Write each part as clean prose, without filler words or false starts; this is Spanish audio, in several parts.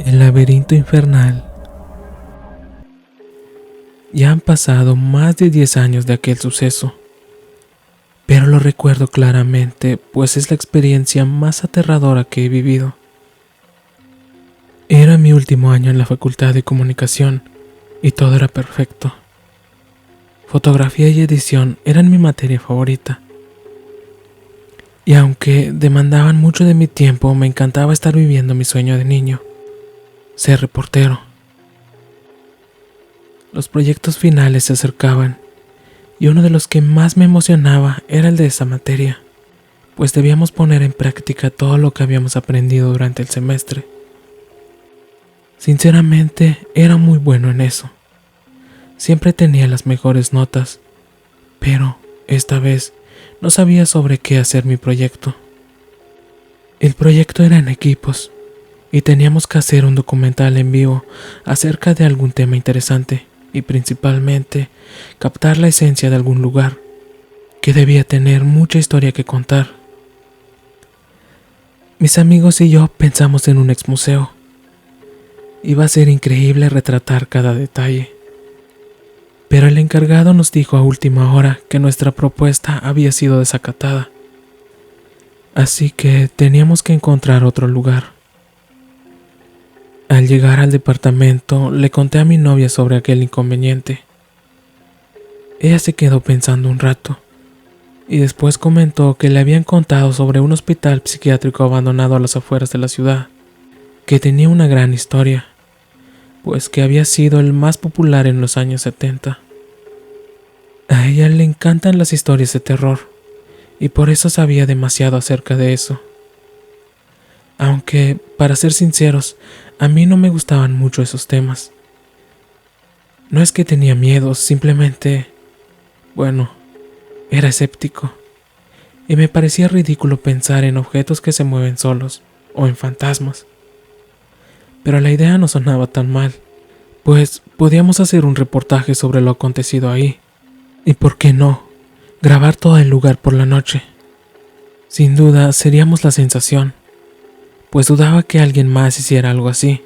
El laberinto infernal. Ya han pasado más de 10 años de aquel suceso, pero lo recuerdo claramente, pues es la experiencia más aterradora que he vivido. Era mi último año en la Facultad de Comunicación y todo era perfecto. Fotografía y edición eran mi materia favorita. Y aunque demandaban mucho de mi tiempo, me encantaba estar viviendo mi sueño de niño: ser reportero. Los proyectos finales se acercaban y uno de los que más me emocionaba era el de esa materia, pues debíamos poner en práctica todo lo que habíamos aprendido durante el semestre. Sinceramente, era muy bueno en eso. Siempre tenía las mejores notas, pero esta vez no sabía sobre qué hacer mi proyecto. El proyecto era en equipos y teníamos que hacer un documental en vivo acerca de algún tema interesante y principalmente captar la esencia de algún lugar que debía tener mucha historia que contar. Mis amigos y yo pensamos en un exmuseo. Iba a ser increíble retratar cada detalle, pero el encargado nos dijo a última hora que nuestra propuesta había sido desacatada, así que teníamos que encontrar otro lugar. Al llegar al departamento, le conté a mi novia sobre aquel inconveniente. Ella se quedó pensando un rato y después comentó que le habían contado sobre un hospital psiquiátrico abandonado a las afueras de la ciudad, que tenía una gran historia, pues que había sido el más popular en los años 70. A ella le encantan las historias de terror y por eso sabía demasiado acerca de eso. Aunque, para ser sinceros, a mí no me gustaban mucho esos temas. No es que tenía miedo, simplemente, era escéptico. Y me parecía ridículo pensar en objetos que se mueven solos, o en fantasmas. Pero la idea no sonaba tan mal, pues podíamos hacer un reportaje sobre lo acontecido ahí. Y por qué no, grabar todo el lugar por la noche. Sin duda seríamos la sensación, pues dudaba que alguien más hiciera algo así.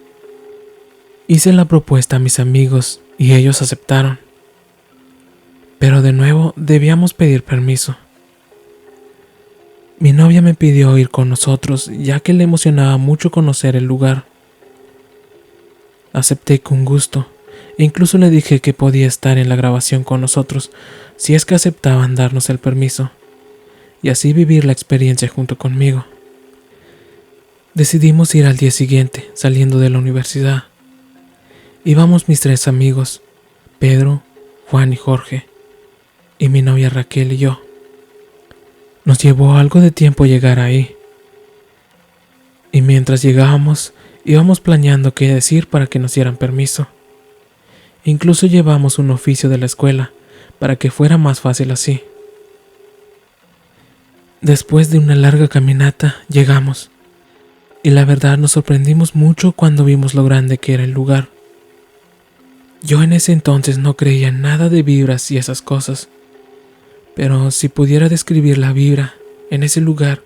Hice la propuesta a mis amigos y ellos aceptaron. Pero de nuevo debíamos pedir permiso. Mi novia me pidió ir con nosotros, ya que le emocionaba mucho conocer el lugar. Acepté con gusto, e incluso le dije que podía estar en la grabación con nosotros si es que aceptaban darnos el permiso, y así vivir la experiencia junto conmigo. Decidimos ir al día siguiente, saliendo de la universidad. Íbamos mis 3 amigos, Pedro, Juan y Jorge, y mi novia Raquel y yo. Nos llevó algo de tiempo llegar ahí, y mientras llegábamos, íbamos planeando qué decir para que nos dieran permiso. Incluso llevamos un oficio de la escuela para que fuera más fácil así. Después de una larga caminata, llegamos. Y la verdad nos sorprendimos mucho cuando vimos lo grande que era el lugar. Yo en ese entonces no creía en nada de vibras y esas cosas, pero si pudiera describir la vibra en ese lugar,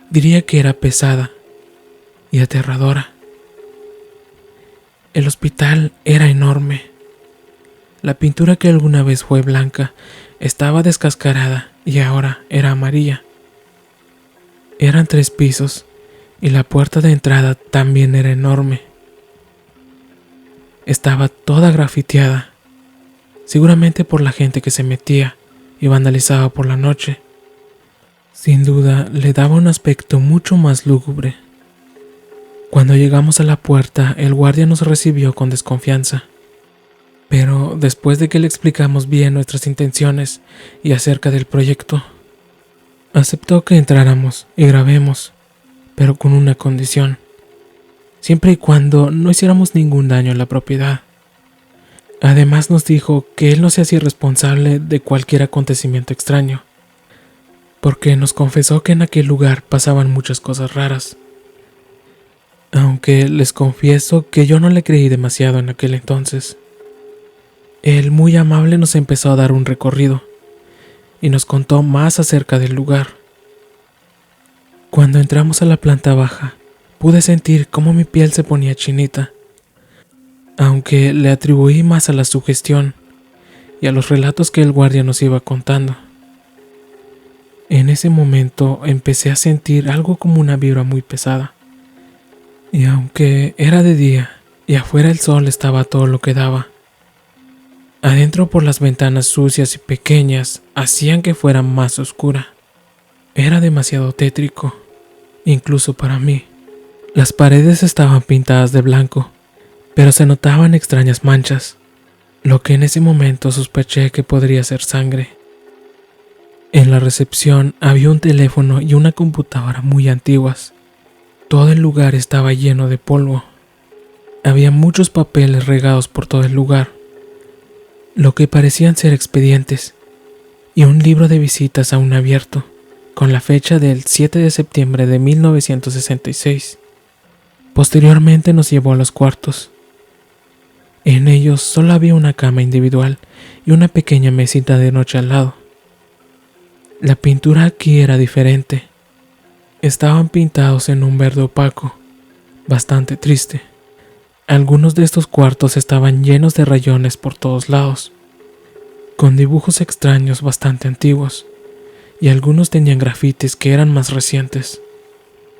diría que era pesada y aterradora. El hospital era enorme. La pintura que alguna vez fue blanca estaba descascarada y ahora era amarilla. Eran 3 pisos. Y la puerta de entrada también era enorme. Estaba toda grafiteada, seguramente por la gente que se metía y vandalizaba por la noche. Sin duda, le daba un aspecto mucho más lúgubre. Cuando llegamos a la puerta, el guardia nos recibió con desconfianza. Pero después de que le explicamos bien nuestras intenciones y acerca del proyecto, aceptó que entráramos y grabemos, pero con una condición: siempre y cuando no hiciéramos ningún daño a la propiedad. Además nos dijo que él no se hacía responsable de cualquier acontecimiento extraño, porque nos confesó que en aquel lugar pasaban muchas cosas raras. Aunque les confieso que yo no le creí demasiado en aquel entonces. Él, muy amable, nos empezó a dar un recorrido y nos contó más acerca del lugar. Cuando entramos a la planta baja, pude sentir cómo mi piel se ponía chinita, aunque le atribuí más a la sugestión y a los relatos que el guardia nos iba contando. En ese momento empecé a sentir algo como una vibra muy pesada, y aunque era de día y afuera el sol estaba todo lo que daba, adentro por las ventanas sucias y pequeñas hacían que fuera más oscura. Era demasiado tétrico, incluso para mí. Las paredes estaban pintadas de blanco, pero se notaban extrañas manchas, lo que en ese momento sospeché que podría ser sangre. En la recepción había un teléfono y una computadora muy antiguas. Todo el lugar estaba lleno de polvo. Había muchos papeles regados por todo el lugar, lo que parecían ser expedientes, y un libro de visitas aún abierto, con la fecha del 7 de septiembre de 1966. Posteriormente nos llevó a los cuartos. En ellos solo había una cama individual y una pequeña mesita de noche al lado. La pintura aquí era diferente. Estaban pintados en un verde opaco, bastante triste. Algunos de estos cuartos estaban llenos de rayones por todos lados, con dibujos extraños bastante antiguos, y algunos tenían grafitis que eran más recientes.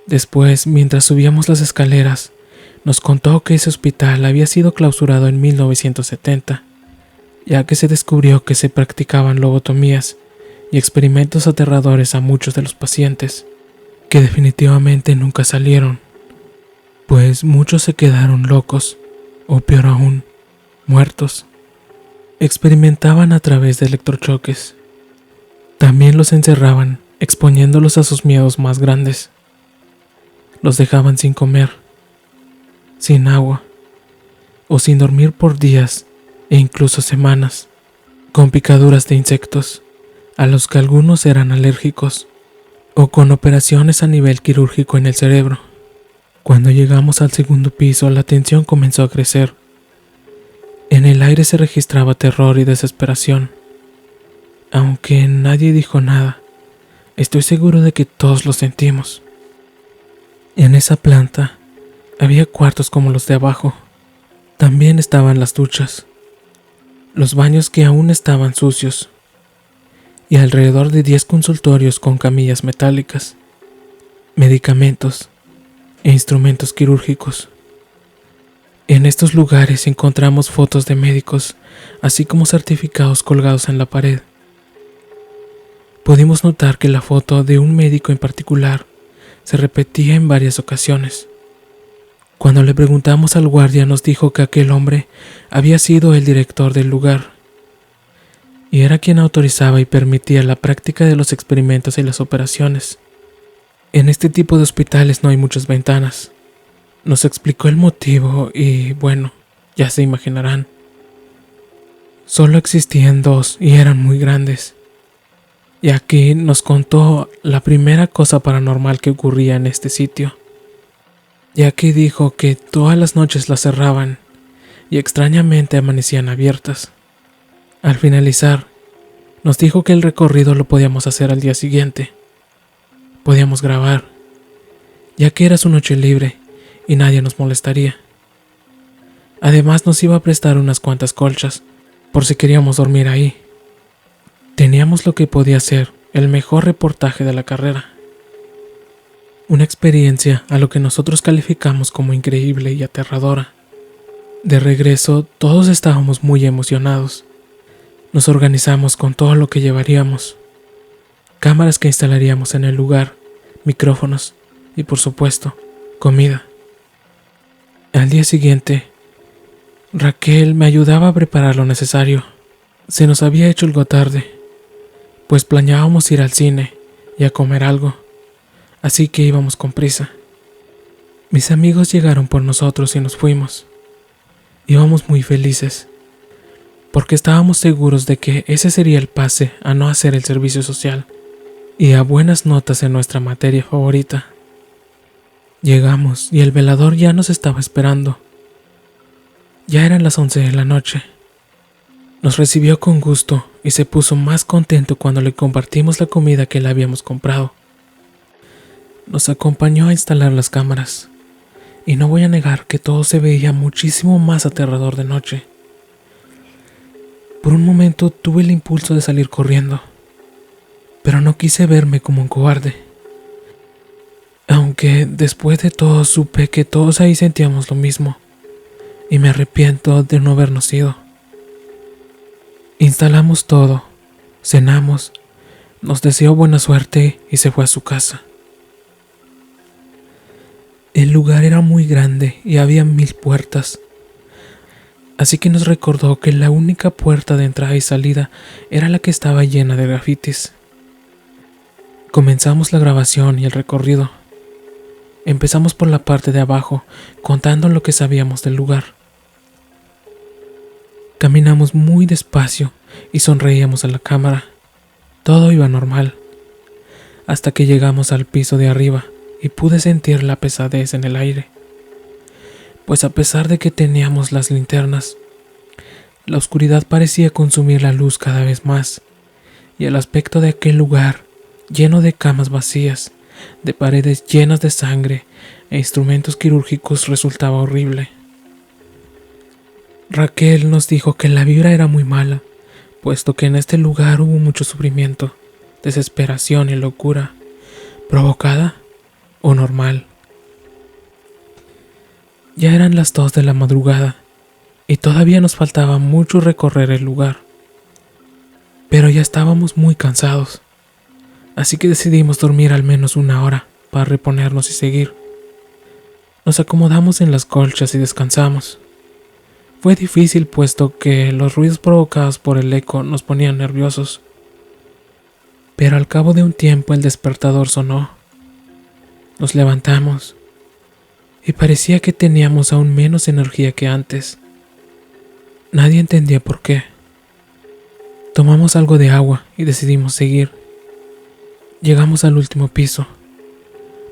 Después, mientras subíamos las escaleras, nos contó que ese hospital había sido clausurado en 1970, ya que se descubrió que se practicaban lobotomías y experimentos aterradores a muchos de los pacientes, que definitivamente nunca salieron, pues muchos se quedaron locos, o peor aún, muertos. Experimentaban a través de electrochoques. También los encerraban, exponiéndolos a sus miedos más grandes. Los dejaban sin comer, sin agua, o sin dormir por días e incluso semanas, con picaduras de insectos, a los que algunos eran alérgicos, o con operaciones a nivel quirúrgico en el cerebro. Cuando llegamos al segundo piso, la tensión comenzó a crecer. En el aire se registraba terror y desesperación. Aunque nadie dijo nada, estoy seguro de que todos lo sentimos. En esa planta había cuartos como los de abajo. También estaban las duchas, los baños que aún estaban sucios, y alrededor de 10 consultorios con camillas metálicas, medicamentos e instrumentos quirúrgicos. En estos lugares encontramos fotos de médicos, así como certificados colgados en la pared. Pudimos notar que la foto de un médico en particular se repetía en varias ocasiones. Cuando le preguntamos al guardia, nos dijo que aquel hombre había sido el director del lugar y era quien autorizaba y permitía la práctica de los experimentos y las operaciones. En este tipo de hospitales no hay muchas ventanas. Nos explicó el motivo y, bueno, ya se imaginarán. Solo existían 2 y eran muy grandes. Y aquí nos contó la primera cosa paranormal que ocurría en este sitio. Y aquí dijo que todas las noches las cerraban y extrañamente amanecían abiertas. Al finalizar, nos dijo que el recorrido lo podíamos hacer al día siguiente. Podíamos grabar, ya que era su noche libre y nadie nos molestaría. Además nos iba a prestar unas cuantas colchas, por si queríamos dormir ahí. Teníamos lo que podía ser el mejor reportaje de la carrera. Una experiencia a lo que nosotros calificamos como increíble y aterradora. De regreso, todos estábamos muy emocionados. Nos organizamos con todo lo que llevaríamos. Cámaras que instalaríamos en el lugar, micrófonos y, por supuesto, comida. Al día siguiente, Raquel me ayudaba a preparar lo necesario. Se nos había hecho algo tarde, pues planeábamos ir al cine y a comer algo, así que íbamos con prisa. Mis amigos llegaron por nosotros y nos fuimos. Íbamos muy felices, porque estábamos seguros de que ese sería el pase a no hacer el servicio social y a buenas notas en nuestra materia favorita. Llegamos y el velador ya nos estaba esperando. Ya eran las 11 de la noche. Nos recibió con gusto y se puso más contento cuando le compartimos la comida que le habíamos comprado. Nos acompañó a instalar las cámaras y no voy a negar que todo se veía muchísimo más aterrador de noche. Por un momento tuve el impulso de salir corriendo, pero no quise verme como un cobarde. Aunque después de todo supe que todos ahí sentíamos lo mismo, y me arrepiento de no habernos ido. Instalamos todo, cenamos, nos deseó buena suerte y se fue a su casa. El lugar era muy grande y había 1000 puertas, así que nos recordó que la única puerta de entrada y salida era la que estaba llena de grafitis. Comenzamos la grabación y el recorrido. Empezamos por la parte de abajo, contando lo que sabíamos del lugar. Caminamos muy despacio y sonreíamos a la cámara. Todo iba normal, hasta que llegamos al piso de arriba y pude sentir la pesadez en el aire. Pues a pesar de que teníamos las linternas, la oscuridad parecía consumir la luz cada vez más, y el aspecto de aquel lugar, lleno de camas vacías, de paredes llenas de sangre e instrumentos quirúrgicos, resultaba horrible. Raquel nos dijo que la vibra era muy mala, puesto que en este lugar hubo mucho sufrimiento, desesperación y locura, provocada o normal. Ya eran las 2 de la madrugada y todavía nos faltaba mucho recorrer el lugar, pero ya estábamos muy cansados, así que decidimos dormir al menos 1 hora para reponernos y seguir. Nos acomodamos en las colchas y descansamos. Fue difícil puesto que los ruidos provocados por el eco nos ponían nerviosos, pero al cabo de un tiempo el despertador sonó. Nos levantamos y parecía que teníamos aún menos energía que antes. Nadie entendía por qué. Tomamos algo de agua y decidimos seguir. Llegamos al último piso.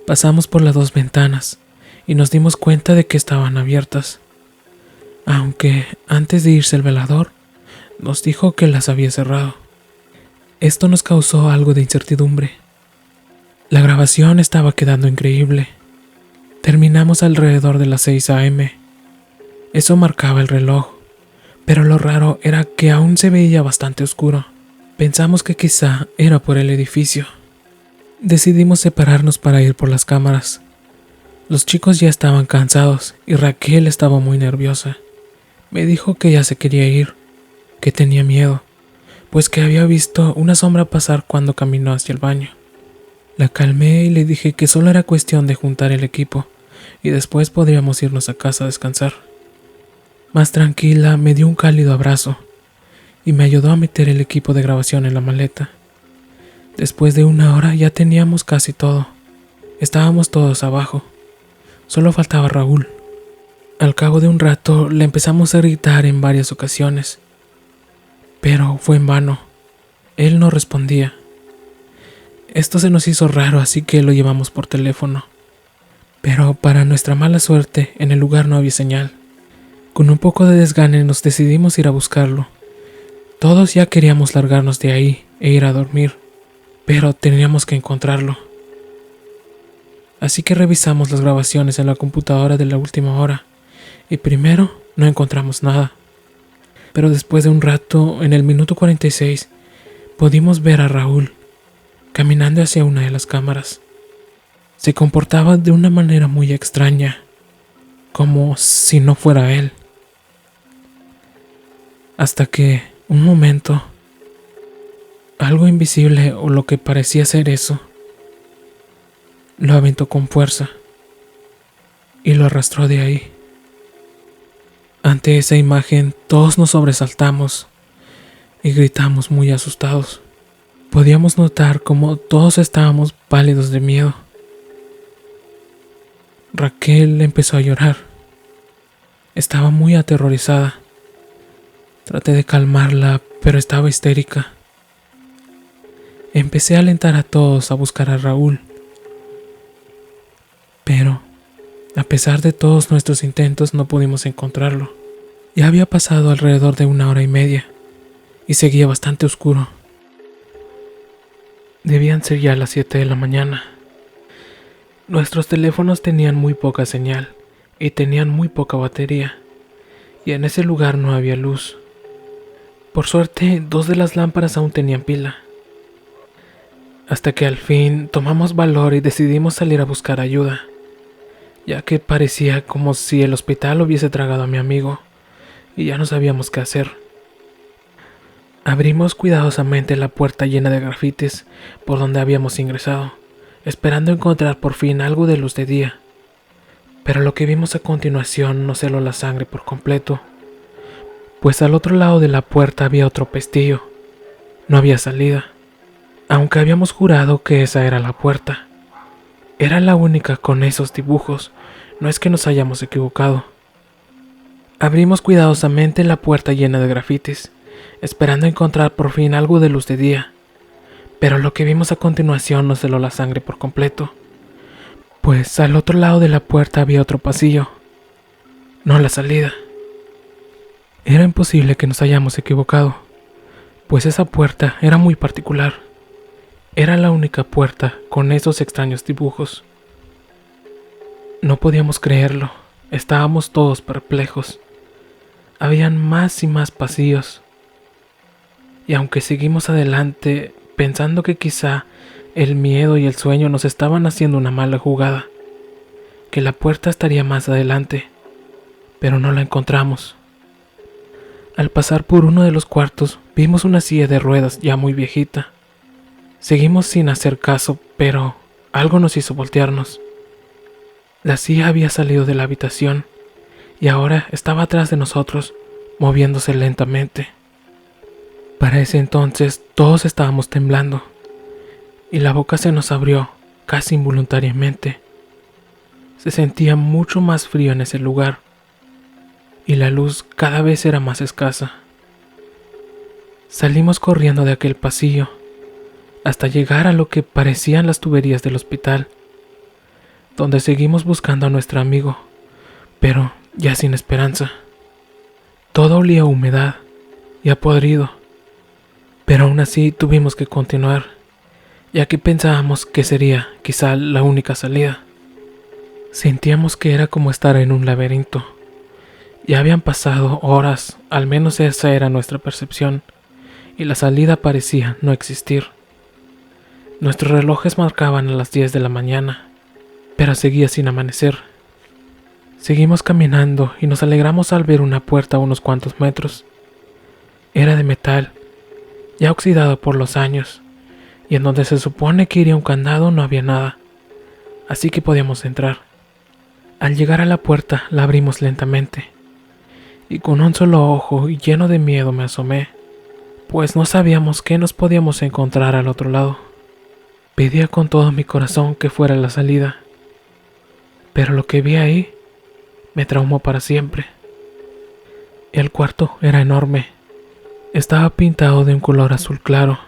Pasamos por las 2 ventanas y nos dimos cuenta de que estaban abiertas, aunque antes de irse el velador nos dijo que las había cerrado. Esto nos causó algo de incertidumbre. La grabación estaba quedando increíble. Terminamos alrededor de las 6 a.m. Eso marcaba el reloj, pero lo raro era que aún se veía bastante oscuro. Pensamos que quizá era por el edificio. Decidimos separarnos para ir por las cámaras. Los chicos ya estaban cansados y Raquel estaba muy nerviosa. Me dijo que ya se quería ir, que tenía miedo, pues que había visto una sombra pasar cuando caminó hacia el baño. La calmé y le dije que solo era cuestión de juntar el equipo y después podríamos irnos a casa a descansar. Más tranquila, me dio un cálido abrazo y me ayudó a meter el equipo de grabación en la maleta. Después de 1 hora ya teníamos casi todo. Estábamos todos abajo. Solo faltaba Raúl. Al cabo de un rato le empezamos a gritar en varias ocasiones, pero fue en vano. Él no respondía. Esto se nos hizo raro, así que lo llevamos por teléfono. Pero para nuestra mala suerte, en el lugar no había señal. Con un poco de desgane nos decidimos ir a buscarlo. Todos ya queríamos largarnos de ahí e ir a dormir, pero teníamos que encontrarlo. Así que revisamos las grabaciones en la computadora de la última hora. Y primero no encontramos nada, pero después de un rato, en el minuto 46, pudimos ver a Raúl caminando hacia una de las cámaras. Se comportaba de una manera muy extraña, como si no fuera él. Hasta que, un momento, algo invisible o lo que parecía ser eso, lo aventó con fuerza y lo arrastró de ahí. Ante esa imagen todos nos sobresaltamos y gritamos muy asustados. Podíamos notar cómo todos estábamos pálidos de miedo. Raquel empezó a llorar. Estaba muy aterrorizada. Traté de calmarla, pero estaba histérica. Empecé a alentar a todos a buscar a Raúl. Pero a pesar de todos nuestros intentos no pudimos encontrarlo. Ya había pasado alrededor de 1 hora y media y seguía bastante oscuro. Debían ser ya las 7 de la mañana. Nuestros teléfonos tenían muy poca señal, y tenían muy poca batería, y en ese lugar no había luz. Por suerte, 2 de las lámparas aún tenían pila. Hasta que al fin tomamos valor y decidimos salir a buscar ayuda, ya que parecía como si el hospital hubiese tragado a mi amigo, y ya no sabíamos qué hacer. Abrimos cuidadosamente la puerta llena de grafitis por donde habíamos ingresado, esperando encontrar por fin algo de luz de día. Pero lo que vimos a continuación nos heló la sangre por completo, pues al otro lado de la puerta había otro pestillo. No había salida, aunque habíamos jurado que esa era la puerta. Era la única con esos dibujos, no es que nos hayamos equivocado. Abrimos cuidadosamente la puerta llena de grafitis, esperando encontrar por fin algo de luz de día, pero lo que vimos a continuación nos heló la sangre por completo, pues al otro lado de la puerta había otro pasillo, no la salida. Era imposible que nos hayamos equivocado, pues esa puerta era muy particular. Era la única puerta con esos extraños dibujos. No podíamos creerlo, estábamos todos perplejos. Habían más y más pasillos. Y aunque seguimos adelante, pensando que quizá el miedo y el sueño nos estaban haciendo una mala jugada, que la puerta estaría más adelante, pero no la encontramos. Al pasar por uno de los cuartos, vimos una silla de ruedas ya muy viejita. Seguimos sin hacer caso, pero algo nos hizo voltearnos. La silla había salido de la habitación y ahora estaba atrás de nosotros, moviéndose lentamente. Para ese entonces todos estábamos temblando y la boca se nos abrió casi involuntariamente. Se sentía mucho más frío en ese lugar y la luz cada vez era más escasa. Salimos corriendo de aquel pasillo hasta llegar a lo que parecían las tuberías del hospital, donde seguimos buscando a nuestro amigo, pero ya sin esperanza. Todo olía a humedad y a podrido, pero aún así tuvimos que continuar, ya que pensábamos que sería quizá la única salida. Sentíamos que era como estar en un laberinto. Ya habían pasado horas, al menos esa era nuestra percepción, y la salida parecía no existir. Nuestros relojes marcaban a las 10 de la mañana, pero seguía sin amanecer. Seguimos caminando y nos alegramos al ver una puerta a unos cuantos metros. Era de metal, ya oxidado por los años, y en donde se supone que iría un candado no había nada, así que podíamos entrar. Al llegar a la puerta la abrimos lentamente, y con un solo ojo y lleno de miedo me asomé, pues no sabíamos qué nos podíamos encontrar al otro lado. Pedía con todo mi corazón que fuera la salida, pero lo que vi ahí me traumó para siempre. El cuarto era enorme, estaba pintado de un color azul claro.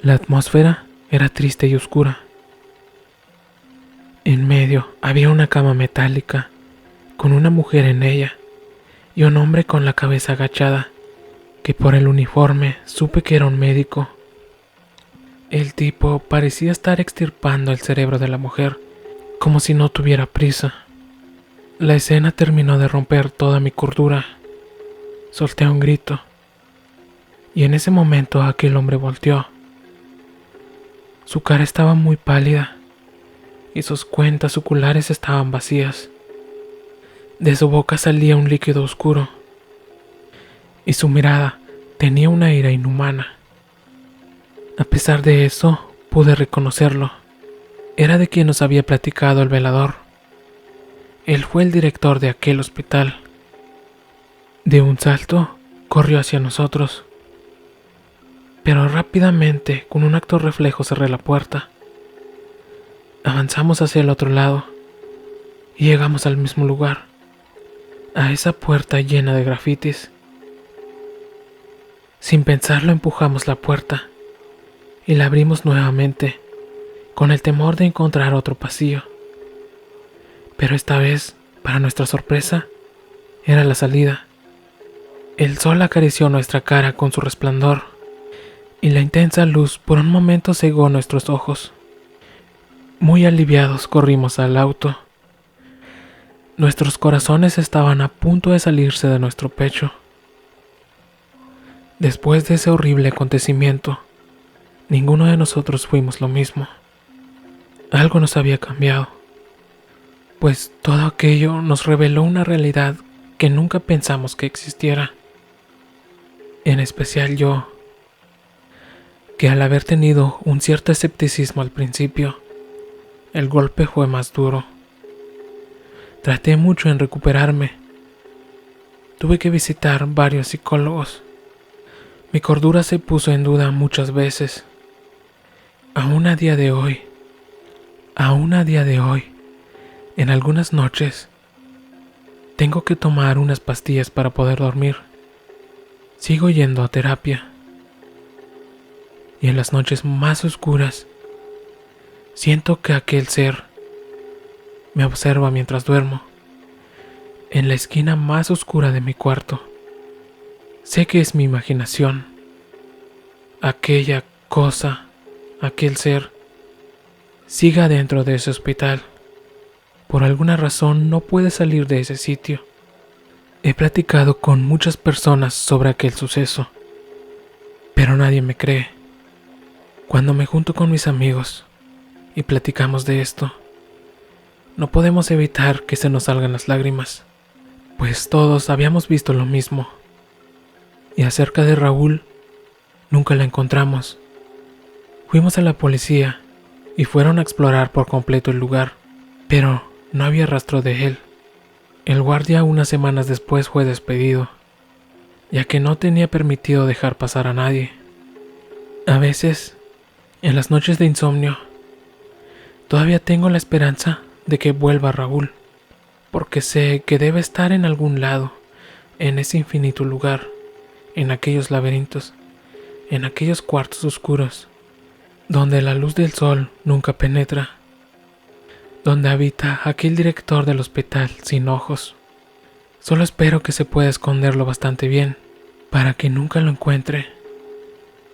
La atmósfera era triste y oscura. En medio había una cama metálica, con una mujer en ella, y un hombre con la cabeza agachada, que por el uniforme supe que era un médico. El tipo parecía estar extirpando el cerebro de la mujer, como si no tuviera prisa. La escena terminó de romper toda mi cordura. Solté un grito, y en ese momento aquel hombre volteó. Su cara estaba muy pálida, y sus cuentas oculares estaban vacías. De su boca salía un líquido oscuro, y su mirada tenía una ira inhumana. A pesar de eso, pude reconocerlo. Era de quien nos había platicado el velador. Él fue el director de aquel hospital. De un salto, corrió hacia nosotros, pero rápidamente, con un acto reflejo, cerré la puerta. Avanzamos hacia el otro lado y llegamos al mismo lugar, a esa puerta llena de grafitis. Sin pensarlo, empujamos la puerta y la abrimos nuevamente, con el temor de encontrar otro pasillo. Pero esta vez, para nuestra sorpresa, era la salida. El sol acarició nuestra cara con su resplandor, y la intensa luz por un momento cegó nuestros ojos. Muy aliviados corrimos al auto. Nuestros corazones estaban a punto de salirse de nuestro pecho. Después de ese horrible acontecimiento, ninguno de nosotros fuimos lo mismo. Algo nos había cambiado, pues todo aquello nos reveló una realidad que nunca pensamos que existiera. En especial yo, que al haber tenido un cierto escepticismo al principio, el golpe fue más duro. Traté mucho en recuperarme. Tuve que visitar varios psicólogos. Mi cordura se puso en duda muchas veces. Aún a día de hoy, en algunas noches, tengo que tomar unas pastillas para poder dormir. Sigo yendo a terapia. Y en las noches más oscuras, siento que aquel ser me observa mientras duermo, en la esquina más oscura de mi cuarto. Sé que es mi imaginación. Aquella cosa, aquel ser, siga dentro de ese hospital. Por alguna razón no puede salir de ese sitio. He platicado con muchas personas sobre aquel suceso, pero nadie me cree. Cuando me junto con mis amigos y platicamos de esto, no podemos evitar que se nos salgan las lágrimas, pues todos habíamos visto lo mismo. Y acerca de Raúl, nunca la encontramos. Fuimos a la policía y fueron a explorar por completo el lugar, pero no había rastro de él. El guardia unas semanas después fue despedido, ya que no tenía permitido dejar pasar a nadie. A veces, en las noches de insomnio, todavía tengo la esperanza de que vuelva Raúl, porque sé que debe estar en algún lado, en ese infinito lugar, en aquellos laberintos, en aquellos cuartos oscuros, donde la luz del sol nunca penetra, donde habita aquel director del hospital sin ojos. Solo espero que se pueda esconderlo bastante bien, para que nunca lo encuentre.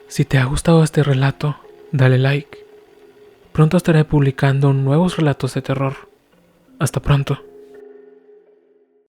Si te ha gustado este relato, dale like. Pronto estaré publicando nuevos relatos de terror. Hasta pronto.